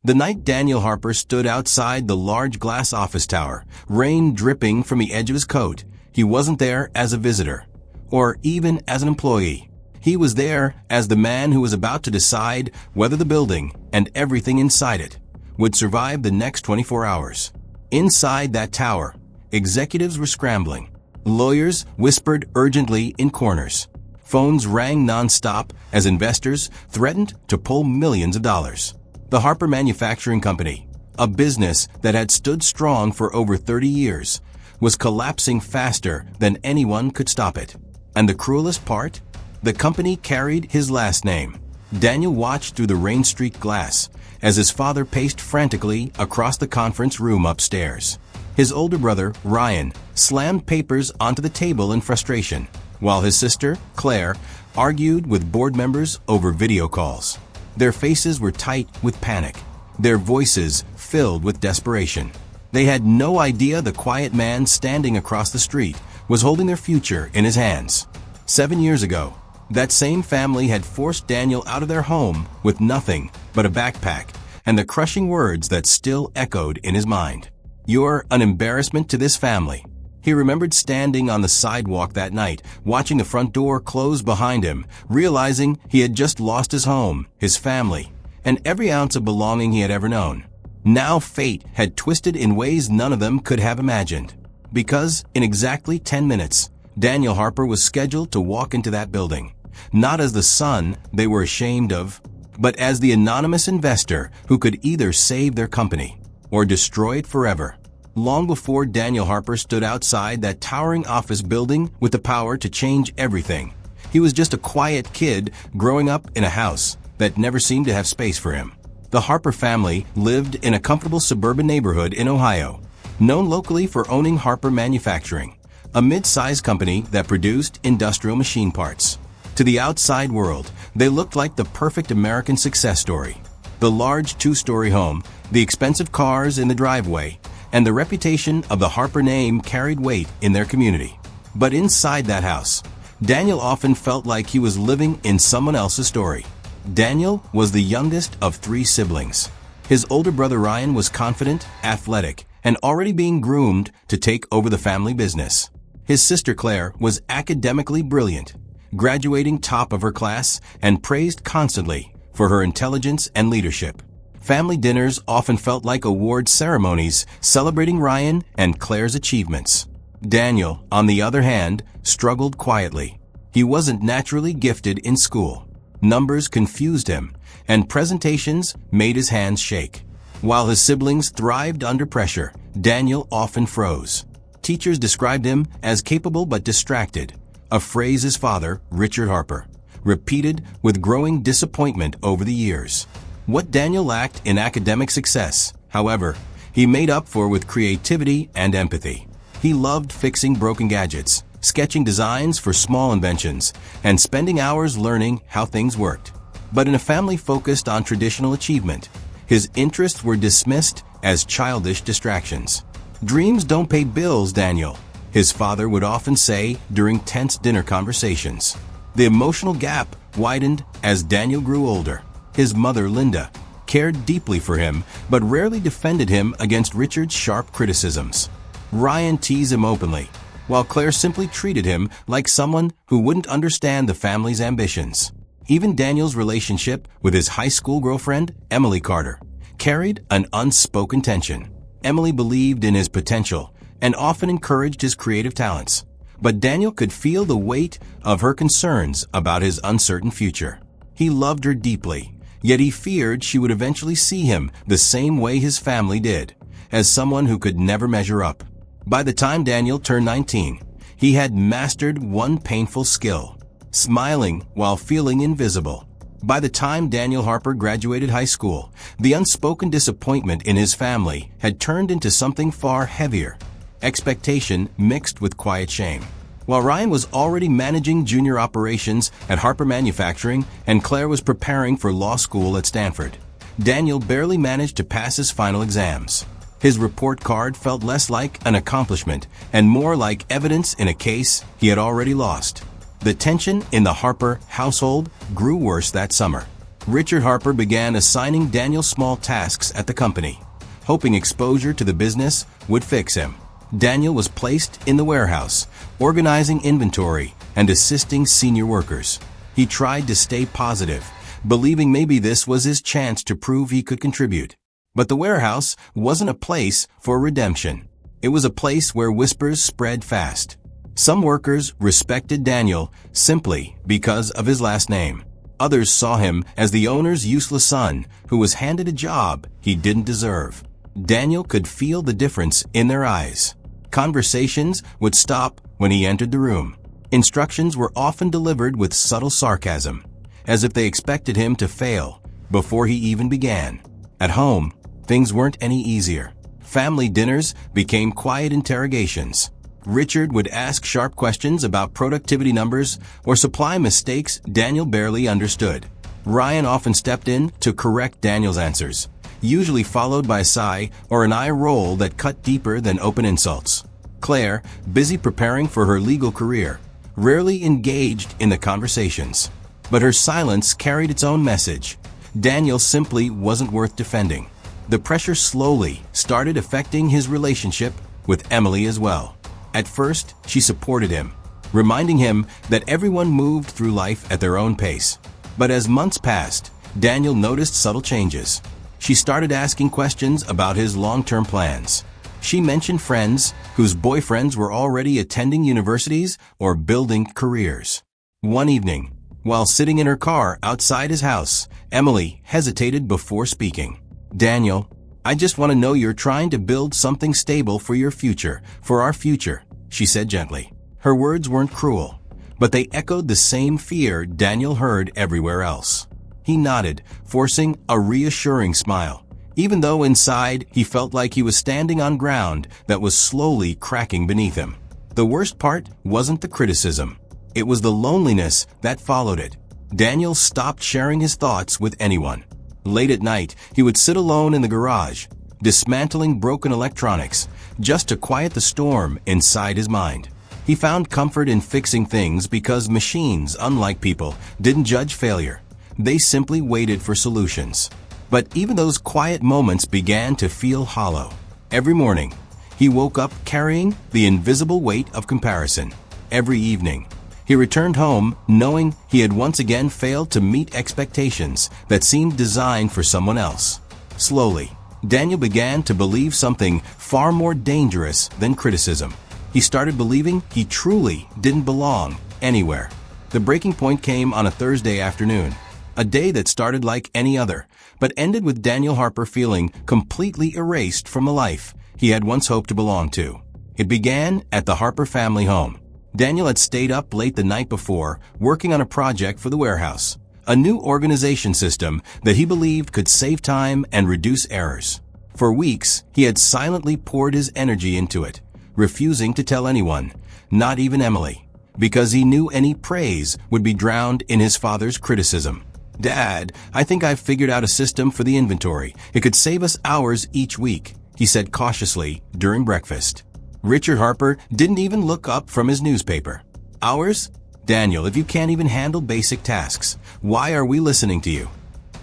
The night Daniel Harper stood outside the large glass office tower, rain dripping from the edge of his coat, he wasn't there as a visitor, or even as an employee. He was there as the man who was about to decide whether the building and everything inside it would survive the next 24 hours. Inside that tower, executives were scrambling. Lawyers whispered urgently in corners. Phones rang nonstop as investors threatened to pull millions of dollars. The Harper Manufacturing Company, a business that had stood strong for over 30 years, was collapsing faster than anyone could stop it. And the cruelest part? The company carried his last name. Daniel watched through the rain-streaked glass as his father paced frantically across the conference room upstairs. His older brother, Ryan, slammed papers onto the table in frustration, while his sister, Claire, argued with board members over video calls. Their faces were tight with panic, their voices filled with desperation. They had no idea the quiet man standing across the street was holding their future in his hands. 7 years ago, that same family had forced Daniel out of their home with nothing but a backpack and the crushing words that still echoed in his mind. "You're an embarrassment to this family." He remembered standing on the sidewalk that night, watching the front door close behind him, realizing he had just lost his home, his family, and every ounce of belonging he had ever known. Now fate had twisted in ways none of them could have imagined. Because in exactly 10 minutes, Daniel Harper was scheduled to walk into that building, not as the son they were ashamed of, but as the anonymous investor who could either save their company or destroy it forever. Long before Daniel Harper stood outside that towering office building with the power to change everything, he was just a quiet kid growing up in a house that never seemed to have space for him. The Harper family lived in a comfortable suburban neighborhood in Ohio, known locally for owning Harper Manufacturing, a mid-sized company that produced industrial machine parts. To the outside world, they looked like the perfect American success story. The large two-story home, the expensive cars in the driveway, and the reputation of the Harper name carried weight in their community. But inside that house, Daniel often felt like he was living in someone else's story. Daniel was the youngest of 3 siblings. His older brother Ryan was confident, athletic, and already being groomed to take over the family business. His sister Claire was academically brilliant, graduating top of her class and praised constantly for her intelligence and leadership. Family dinners often felt like award ceremonies celebrating Ryan and Claire's achievements. Daniel, on the other hand, struggled quietly. He wasn't naturally gifted in school. Numbers confused him, and presentations made his hands shake. While his siblings thrived under pressure, Daniel often froze. Teachers described him as capable but distracted, a phrase his father, Richard Harper, repeated with growing disappointment over the years. What Daniel lacked in academic success, however, he made up for with creativity and empathy. He loved fixing broken gadgets, sketching designs for small inventions, and spending hours learning how things worked. But in a family focused on traditional achievement, his interests were dismissed as childish distractions. "Dreams don't pay bills, Daniel," his father would often say during tense dinner conversations. The emotional gap widened as Daniel grew older. His mother, Linda, cared deeply for him, but rarely defended him against Richard's sharp criticisms. Ryan teased him openly, while Claire simply treated him like someone who wouldn't understand the family's ambitions. Even Daniel's relationship with his high school girlfriend, Emily Carter, carried an unspoken tension. Emily believed in his potential and often encouraged his creative talents, but Daniel could feel the weight of her concerns about his uncertain future. He loved her deeply, yet he feared she would eventually see him the same way his family did, as someone who could never measure up. By the time Daniel turned 19, he had mastered one painful skill: smiling while feeling invisible. By the time Daniel Harper graduated high school, the unspoken disappointment in his family had turned into something far heavier: expectation mixed with quiet shame. While Ryan was already managing junior operations at Harper Manufacturing and Claire was preparing for law school at Stanford, Daniel barely managed to pass his final exams. His report card felt less like an accomplishment and more like evidence in a case he had already lost. The tension in the Harper household grew worse that summer. Richard Harper began assigning Daniel small tasks at the company, hoping exposure to the business would fix him. Daniel was placed in the warehouse, organizing inventory and assisting senior workers. He tried to stay positive, believing maybe this was his chance to prove he could contribute. But the warehouse wasn't a place for redemption. It was a place where whispers spread fast. Some workers respected Daniel simply because of his last name. Others saw him as the owner's useless son who was handed a job he didn't deserve. Daniel could feel the difference in their eyes. Conversations would stop when he entered the room. Instructions were often delivered with subtle sarcasm, as if they expected him to fail before he even began. At home, things weren't any easier. Family dinners became quiet interrogations. Richard would ask sharp questions about productivity numbers or supply mistakes Daniel barely understood. Ryan often stepped in to correct Daniel's answers, usually followed by a sigh or an eye roll that cut deeper than open insults. Claire, busy preparing for her legal career, rarely engaged in the conversations. But her silence carried its own message. Daniel simply wasn't worth defending. The pressure slowly started affecting his relationship with Emily as well. At first, she supported him, reminding him that everyone moved through life at their own pace. But as months passed, Daniel noticed subtle changes. She started asking questions about his long-term plans. She mentioned friends whose boyfriends were already attending universities or building careers. One evening, while sitting in her car outside his house, Emily hesitated before speaking. "Daniel, I just want to know you're trying to build something stable for your future, for our future," she said gently. Her words weren't cruel, but they echoed the same fear Daniel heard everywhere else. He nodded, forcing a reassuring smile, even though inside he felt like he was standing on ground that was slowly cracking beneath him. The worst part wasn't the criticism. It was the loneliness that followed it. Daniel stopped sharing his thoughts with anyone. Late at night, he would sit alone in the garage, dismantling broken electronics, just to quiet the storm inside his mind. He found comfort in fixing things because machines, unlike people, didn't judge failure. They simply waited for solutions. But even those quiet moments began to feel hollow. Every morning, he woke up carrying the invisible weight of comparison. Every evening, he returned home knowing he had once again failed to meet expectations that seemed designed for someone else. Slowly, Daniel began to believe something far more dangerous than criticism. He started believing he truly didn't belong anywhere. The breaking point came on a Thursday afternoon, a day that started like any other, but ended with Daniel Harper feeling completely erased from the life he had once hoped to belong to. It began at the Harper family home. Daniel had stayed up late the night before, working on a project for the warehouse, a new organization system that he believed could save time and reduce errors. For weeks, he had silently poured his energy into it, refusing to tell anyone, not even Emily, because he knew any praise would be drowned in his father's criticism. "Dad, I think I've figured out a system for the inventory. It could save us hours each week," he said cautiously during breakfast. Richard Harper didn't even look up from his newspaper. "Hours? Daniel, if you can't even handle basic tasks, why are we listening to you?"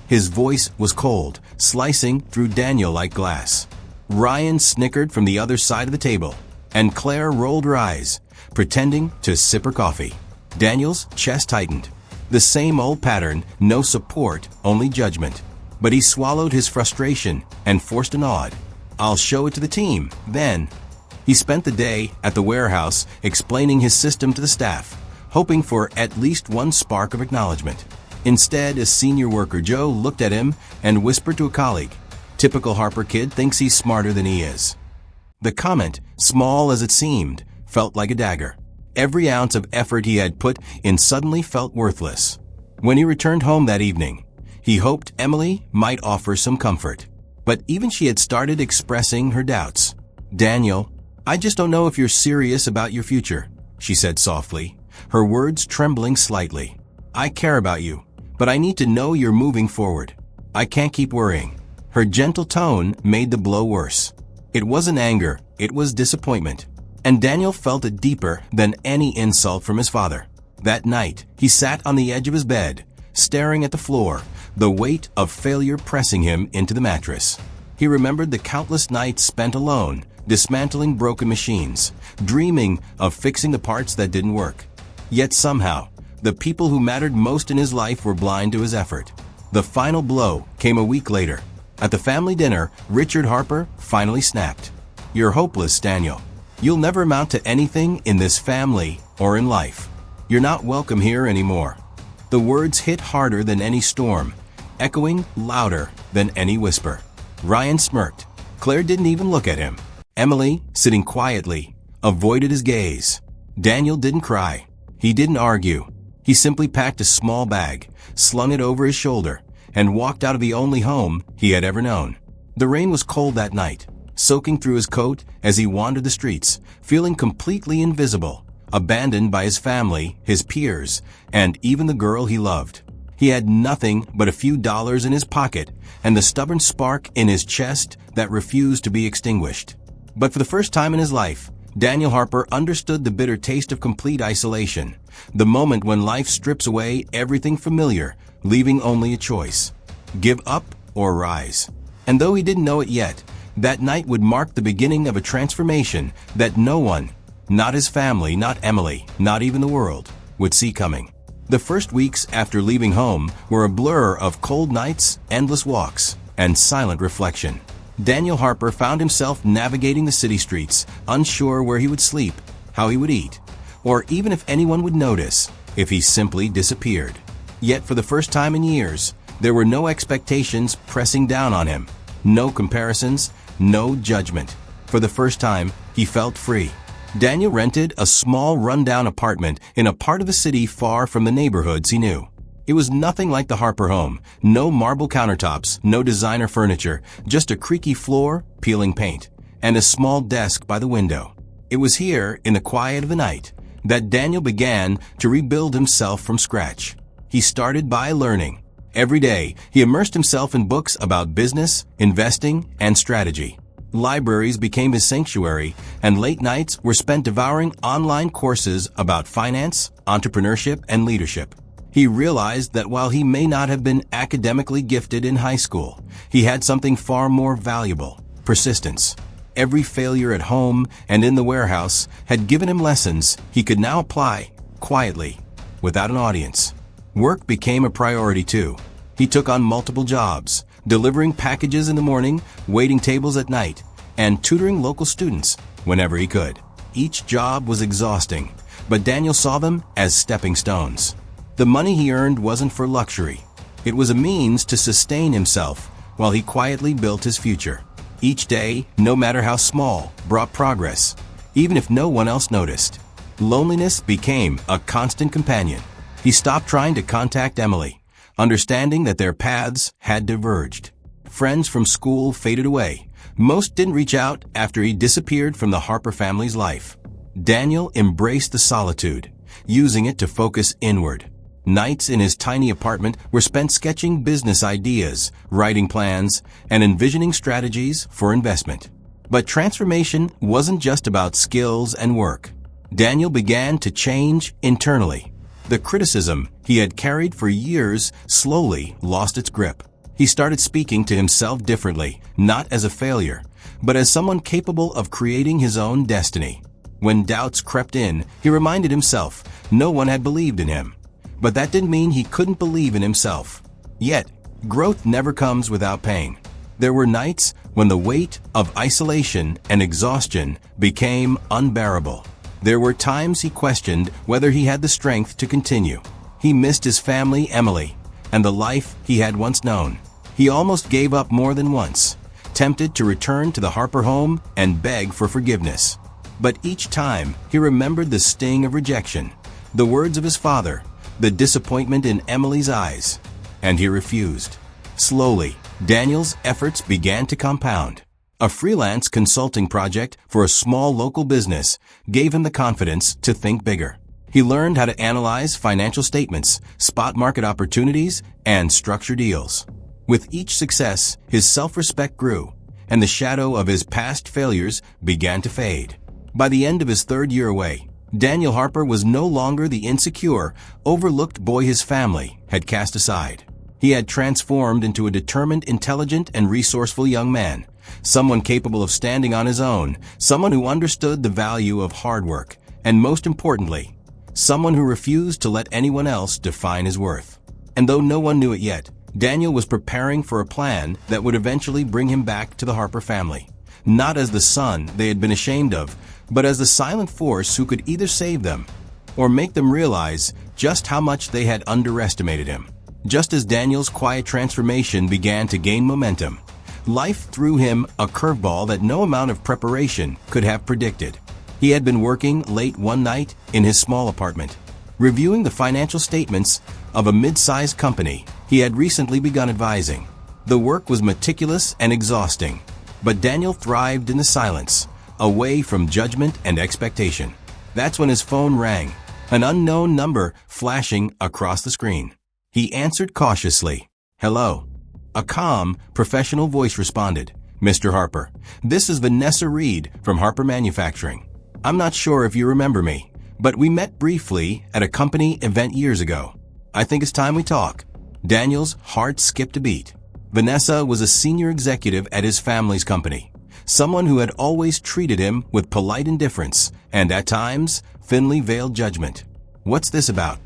His voice was cold, slicing through Daniel like glass. Ryan snickered from the other side of the table, and Claire rolled her eyes, pretending to sip her coffee. Daniel's chest tightened. The same old pattern, no support, only judgment. But he swallowed his frustration and forced a nod. "I'll show it to the team, then." He spent the day at the warehouse explaining his system to the staff, hoping for at least one spark of acknowledgement. Instead, a senior worker, Joe, looked at him and whispered to a colleague, "Typical Harper kid thinks he's smarter than he is." The comment, small as it seemed, felt like a dagger. Every ounce of effort he had put in suddenly felt worthless. When he returned home that evening, he hoped Emily might offer some comfort. But even she had started expressing her doubts. "Daniel, I just don't know if you're serious about your future," she said softly, her words trembling slightly. "I care about you, but I need to know you're moving forward. I can't keep worrying." Her gentle tone made the blow worse. It wasn't anger, it was disappointment. And Daniel felt it deeper than any insult from his father. That night, he sat on the edge of his bed, staring at the floor, the weight of failure pressing him into the mattress. He remembered the countless nights spent alone, dismantling broken machines, dreaming of fixing the parts that didn't work. Yet somehow, the people who mattered most in his life were blind to his effort. The final blow came a week later. At the family dinner, Richard Harper finally snapped. "You're hopeless, Daniel. You'll never amount to anything in this family or in life. You're not welcome here anymore." The words hit harder than any storm, echoing louder than any whisper. Ryan smirked. Claire didn't even look at him. Emily, sitting quietly, avoided his gaze. Daniel didn't cry. He didn't argue. He simply packed a small bag, slung it over his shoulder, and walked out of the only home he had ever known. The rain was cold that night, soaking through his coat as he wandered the streets, feeling completely invisible, abandoned by his family, his peers, and even the girl he loved. He had nothing but a few dollars in his pocket and the stubborn spark in his chest that refused to be extinguished. But for the first time in his life, Daniel Harper understood the bitter taste of complete isolation, the moment when life strips away everything familiar, leaving only a choice: give up or rise. And though he didn't know it yet, that night would mark the beginning of a transformation that no one, not his family, not Emily, not even the world, would see coming. The first weeks after leaving home were a blur of cold nights, endless walks, and silent reflection. Daniel Harper found himself navigating the city streets, unsure where he would sleep, how he would eat, or even if anyone would notice if he simply disappeared. Yet for the first time in years, there were no expectations pressing down on him, no comparisons, no judgment. For the first time, he felt free. Daniel rented a small rundown apartment in a part of the city far from the neighborhoods he knew. It was nothing like the Harper home, no marble countertops, no designer furniture, just a creaky floor, peeling paint, and a small desk by the window. It was here, in the quiet of the night, that Daniel began to rebuild himself from scratch. He started by learning. Every day, he immersed himself in books about business, investing, and strategy. Libraries became his sanctuary, and late nights were spent devouring online courses about finance, entrepreneurship, and leadership. He realized that while he may not have been academically gifted in high school, he had something far more valuable: persistence. Every failure at home and in the warehouse had given him lessons he could now apply, quietly, without an audience. Work became a priority too. He took on multiple jobs, delivering packages in the morning, waiting tables at night, and tutoring local students whenever he could. Each job was exhausting, but Daniel saw them as stepping stones. The money he earned wasn't for luxury. It was a means to sustain himself while he quietly built his future. Each day, no matter how small, brought progress, even if no one else noticed. Loneliness became a constant companion. He stopped trying to contact Emily, understanding that their paths had diverged. Friends from school faded away. Most didn't reach out after he disappeared from the Harper family's life. Daniel embraced the solitude, using it to focus inward. Nights in his tiny apartment were spent sketching business ideas, writing plans, and envisioning strategies for investment. But transformation wasn't just about skills and work. Daniel began to change internally. The criticism he had carried for years slowly lost its grip. He started speaking to himself differently, not as a failure, but as someone capable of creating his own destiny. When doubts crept in, he reminded himself no one had believed in him. But that didn't mean he couldn't believe in himself. Yet, growth never comes without pain. There were nights when the weight of isolation and exhaustion became unbearable. There were times he questioned whether he had the strength to continue. He missed his family, Emily, and the life he had once known. He almost gave up more than once, tempted to return to the Harper home and beg for forgiveness. But each time, he remembered the sting of rejection, the words of his father, the disappointment in Emily's eyes, and he refused. Slowly, Daniel's efforts began to compound. A freelance consulting project for a small local business gave him the confidence to think bigger. He learned how to analyze financial statements, spot market opportunities, and structure deals. With each success, his self-respect grew, and the shadow of his past failures began to fade. By the end of his third year away, Daniel Harper was no longer the insecure, overlooked boy his family had cast aside. He had transformed into a determined, intelligent, and resourceful young man, someone capable of standing on his own, someone who understood the value of hard work, and most importantly, someone who refused to let anyone else define his worth. And though no one knew it yet, Daniel was preparing for a plan that would eventually bring him back to the Harper family, not as the son they had been ashamed of, but as the silent force who could either save them or make them realize just how much they had underestimated him. Just as Daniel's quiet transformation began to gain momentum, life threw him a curveball that no amount of preparation could have predicted. He had been working late one night in his small apartment, reviewing the financial statements of a mid-sized company he had recently begun advising. The work was meticulous and exhausting, but Daniel thrived in the silence, away from judgment and expectation. That's when his phone rang, an unknown number flashing across the screen. He answered cautiously. "Hello." A calm, professional voice responded. "Mr. Harper, this is Vanessa Reed from Harper Manufacturing. I'm not sure if you remember me, but we met briefly at a company event years ago. I think it's time we talk." Daniel's heart skipped a beat. Vanessa was a senior executive at his family's company, someone who had always treated him with polite indifference and, at times, thinly veiled judgment. "What's this about?"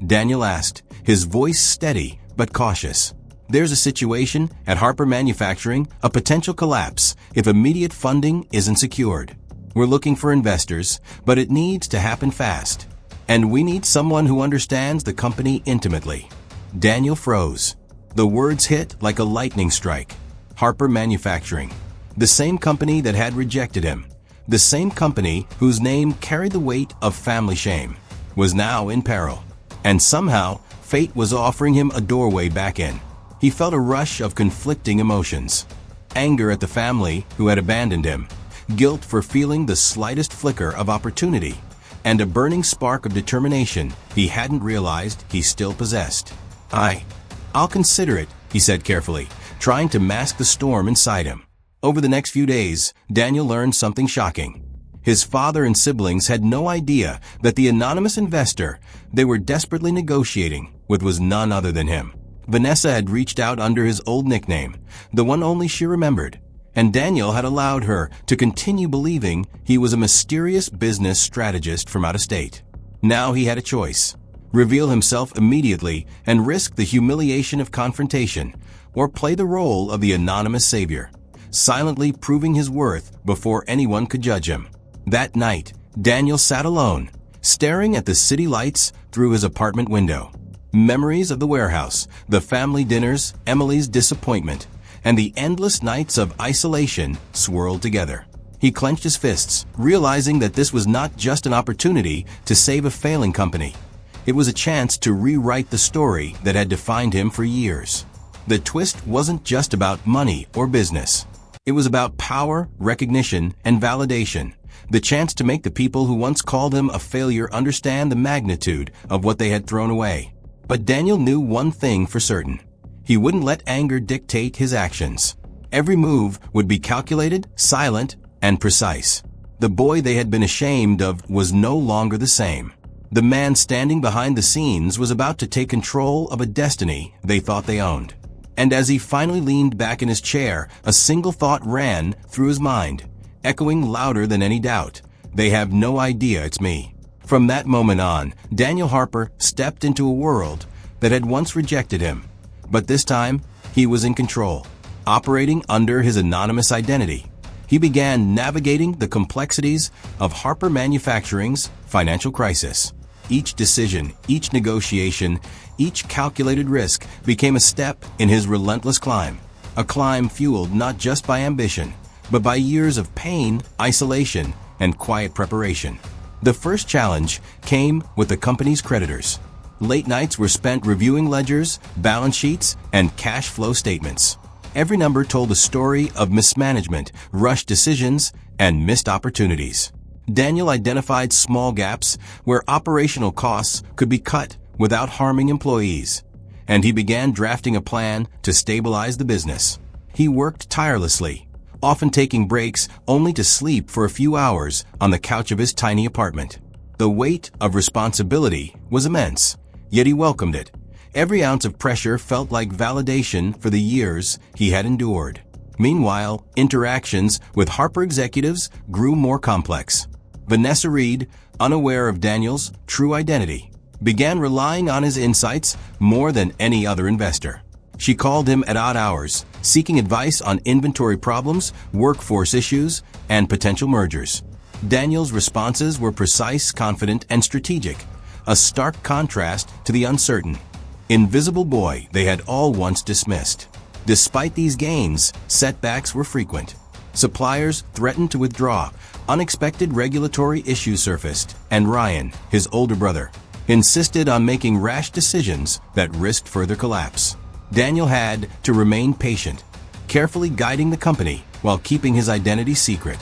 Daniel asked, his voice steady but cautious. "There's a situation at Harper Manufacturing, a potential collapse if immediate funding isn't secured. We're looking for investors, but it needs to happen fast. And we need someone who understands the company intimately." Daniel froze. The words hit like a lightning strike. Harper Manufacturing. The same company that had rejected him, the same company whose name carried the weight of family shame, was now in peril. And somehow, fate was offering him a doorway back in. He felt a rush of conflicting emotions. Anger at the family who had abandoned him, guilt for feeling the slightest flicker of opportunity, and a burning spark of determination he hadn't realized he still possessed. I'll consider it," he said carefully, trying to mask the storm inside him. Over the next few days, Daniel learned something shocking. His father and siblings had no idea that the anonymous investor they were desperately negotiating with was none other than him. Vanessa had reached out under his old nickname, the one only she remembered, and Daniel had allowed her to continue believing he was a mysterious business strategist from out of state. Now he had a choice: reveal himself immediately and risk the humiliation of confrontation, or play the role of the anonymous savior, silently proving his worth before anyone could judge him. That night, Daniel sat alone, staring at the city lights through his apartment window. Memories of the warehouse, the family dinners, Emily's disappointment, and the endless nights of isolation swirled together. He clenched his fists, realizing that this was not just an opportunity to save a failing company. It was a chance to rewrite the story that had defined him for years. The twist wasn't just about money or business. It was about power, recognition, and validation. The chance to make the people who once called him a failure understand the magnitude of what they had thrown away. But Daniel knew one thing for certain. He wouldn't let anger dictate his actions. Every move would be calculated, silent, and precise. The boy they had been ashamed of was no longer the same. The man standing behind the scenes was about to take control of a destiny they thought they owned. And as he finally leaned back in his chair, a single thought ran through his mind, echoing louder than any doubt. "They have no idea it's me." From that moment on, Daniel Harper stepped into a world that had once rejected him. But this time, he was in control, operating under his anonymous identity. He began navigating the complexities of Harper Manufacturing's financial crisis. Each decision, each negotiation, each calculated risk became a step in his relentless climb, a climb fueled not just by ambition, but by years of pain, isolation, and quiet preparation. The first challenge came with the company's creditors. Late nights were spent reviewing ledgers, balance sheets, and cash flow statements. Every number told a story of mismanagement, rushed decisions, and missed opportunities. Daniel identified small gaps where operational costs could be cut without harming employees, and he began drafting a plan to stabilize the business. He worked tirelessly, often taking breaks only to sleep for a few hours on the couch of his tiny apartment. The weight of responsibility was immense, yet he welcomed it. Every ounce of pressure felt like validation for the years he had endured. Meanwhile, interactions with Harper executives grew more complex. Vanessa Reed, unaware of Daniel's true identity, began relying on his insights more than any other investor. She called him at odd hours, seeking advice on inventory problems, workforce issues, and potential mergers. Daniel's responses were precise, confident, and strategic, a stark contrast to the uncertain, invisible boy they had all once dismissed. Despite these gains, setbacks were frequent. Suppliers threatened to withdraw, unexpected regulatory issues surfaced, and Ryan, his older brother, insisted on making rash decisions that risked further collapse. Daniel had to remain patient, carefully guiding the company while keeping his identity secret.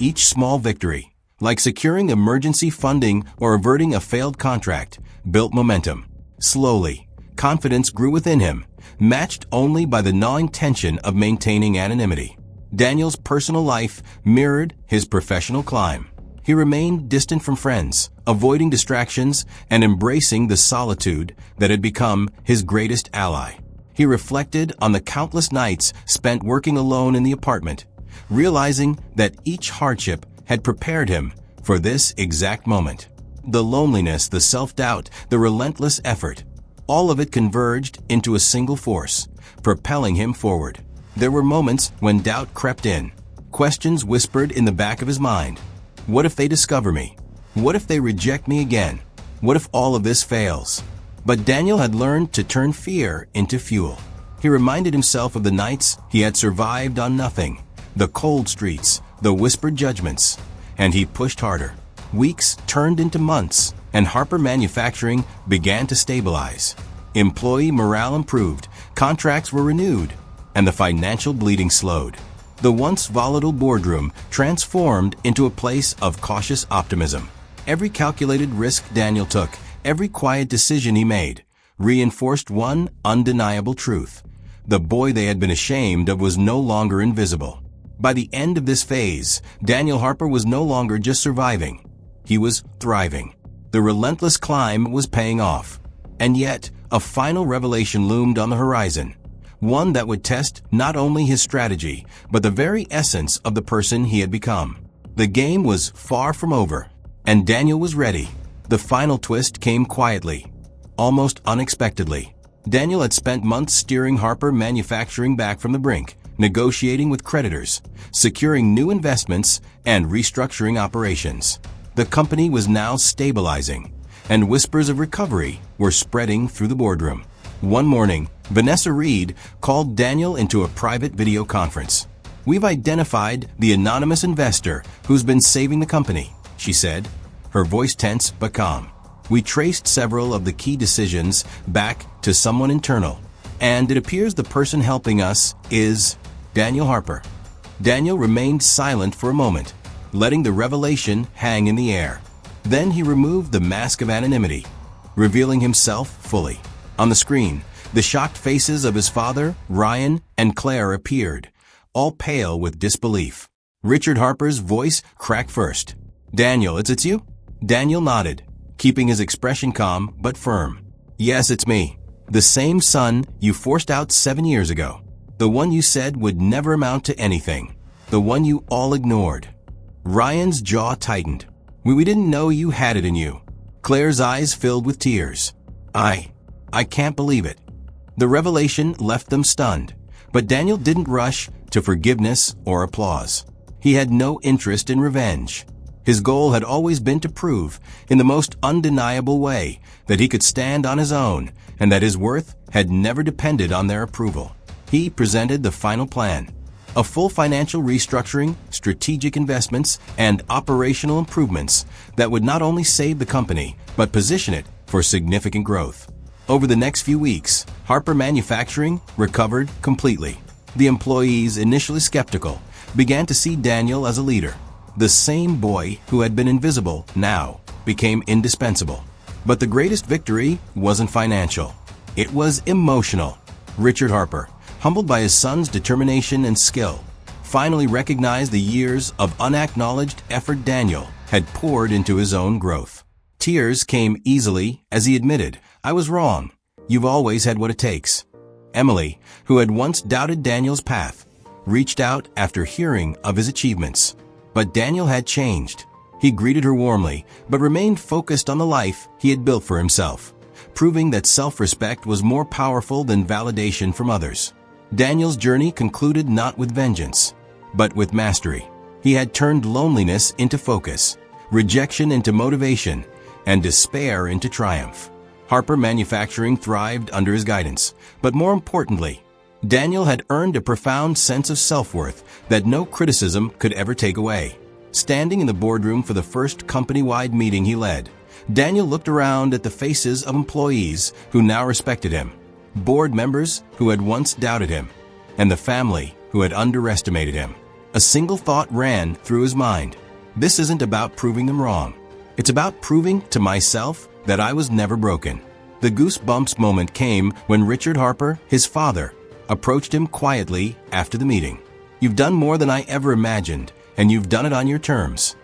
Each small victory, like securing emergency funding or averting a failed contract, built momentum. Slowly, confidence grew within him, matched only by the gnawing tension of maintaining anonymity. Daniel's personal life mirrored his professional climb. He remained distant from friends, avoiding distractions and embracing the solitude that had become his greatest ally. He reflected on the countless nights spent working alone in the apartment, realizing that each hardship had prepared him for this exact moment. The loneliness, the self-doubt, the relentless effort, all of it converged into a single force, propelling him forward. There were moments when doubt crept in. Questions whispered in the back of his mind. What if they discover me? What if they reject me again? What if all of this fails? But Daniel had learned to turn fear into fuel. He reminded himself of the nights he had survived on nothing, the cold streets, the whispered judgments, and he pushed harder. Weeks turned into months, and Harper Manufacturing began to stabilize. Employee morale improved, contracts were renewed, and the financial bleeding slowed. The once volatile boardroom transformed into a place of cautious optimism. Every calculated risk Daniel took, every quiet decision he made, reinforced one undeniable truth. The boy they had been ashamed of was no longer invisible. By the end of this phase, Daniel Harper was no longer just surviving. He was thriving. The relentless climb was paying off. And yet, a final revelation loomed on the horizon. One that would test not only his strategy, but the very essence of the person he had become. The game was far from over, and Daniel was ready. The final twist came quietly, almost unexpectedly. Daniel had spent months steering Harper Manufacturing back from the brink, negotiating with creditors, securing new investments, and restructuring operations. The company was now stabilizing, and whispers of recovery were spreading through the boardroom. One morning, Vanessa Reed called Daniel into a private video conference. "We've identified the anonymous investor who's been saving the company," she said, her voice tense but calm. "We traced several of the key decisions back to someone internal, and it appears the person helping us is Daniel Harper." Daniel remained silent for a moment, letting the revelation hang in the air. Then he removed the mask of anonymity, revealing himself fully. On the screen, the shocked faces of his father, Ryan, and Claire appeared, all pale with disbelief. Richard Harper's voice cracked first. "Daniel, it's you?" Daniel nodded, keeping his expression calm but firm. "Yes, it's me. The same son you forced out 7 years ago. The one you said would never amount to anything. The one you all ignored." Ryan's jaw tightened. We didn't know you had it in you." Claire's eyes filled with tears. I can't believe it." The revelation left them stunned, but Daniel didn't rush to forgiveness or applause. He had no interest in revenge. His goal had always been to prove, in the most undeniable way, that he could stand on his own and that his worth had never depended on their approval. He presented the final plan: a full financial restructuring, strategic investments, and operational improvements that would not only save the company, but position it for significant growth. Over the next few weeks, Harper Manufacturing recovered completely. The employees, initially skeptical, began to see Daniel as a leader. The same boy who had been invisible now became indispensable. But the greatest victory wasn't financial. It was emotional. Richard Harper, humbled by his son's determination and skill, finally recognized the years of unacknowledged effort Daniel had poured into his own growth. Tears came easily as he admitted, "I was wrong. You've always had what it takes." Emily, who had once doubted Daniel's path, reached out after hearing of his achievements. But Daniel had changed. He greeted her warmly, but remained focused on the life he had built for himself, proving that self-respect was more powerful than validation from others. Daniel's journey concluded not with vengeance, but with mastery. He had turned loneliness into focus, rejection into motivation, and despair into triumph. Harper Manufacturing thrived under his guidance, but more importantly, Daniel had earned a profound sense of self-worth that no criticism could ever take away. Standing in the boardroom for the first company-wide meeting he led, Daniel looked around at the faces of employees who now respected him, board members who had once doubted him, and the family who had underestimated him. A single thought ran through his mind. This isn't about proving them wrong. It's about proving to myself that I was never broken. The goosebumps moment came when Richard Harper, his father, approached him quietly after the meeting. "You've done more than I ever imagined, and you've done it on your terms."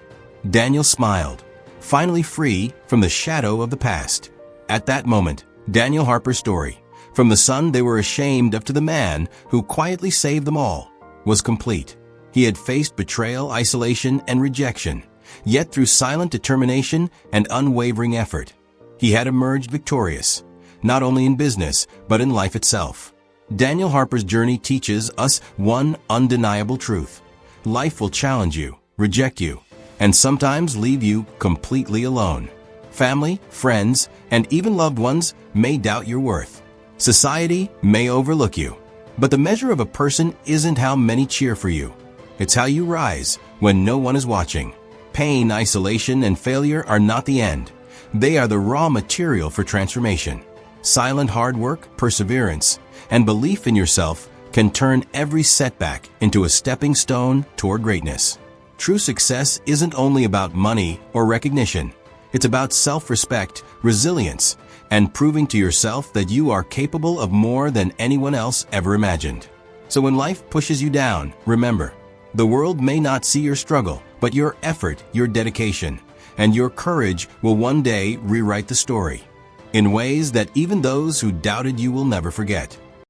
Daniel smiled, finally free from the shadow of the past. At that moment, Daniel Harper's story, from the son they were ashamed of to the man who quietly saved them all, was complete. He had faced betrayal, isolation, and rejection, yet through silent determination and unwavering effort, he had emerged victorious, not only in business, but in life itself. Daniel Harper's journey teaches us one undeniable truth. Life will challenge you, reject you, and sometimes leave you completely alone. Family, friends, and even loved ones may doubt your worth. Society may overlook you. But the measure of a person isn't how many cheer for you. It's how you rise when no one is watching. Pain, isolation, and failure are not the end. They are the raw material for transformation. Silent hard work, perseverance, and belief in yourself can turn every setback into a stepping stone toward greatness. True success isn't only about money or recognition. It's about self-respect, resilience, and proving to yourself that you are capable of more than anyone else ever imagined. So when life pushes you down, remember, the world may not see your struggle, but your effort, your dedication, and your courage will one day rewrite the story in ways that even those who doubted you will never forget.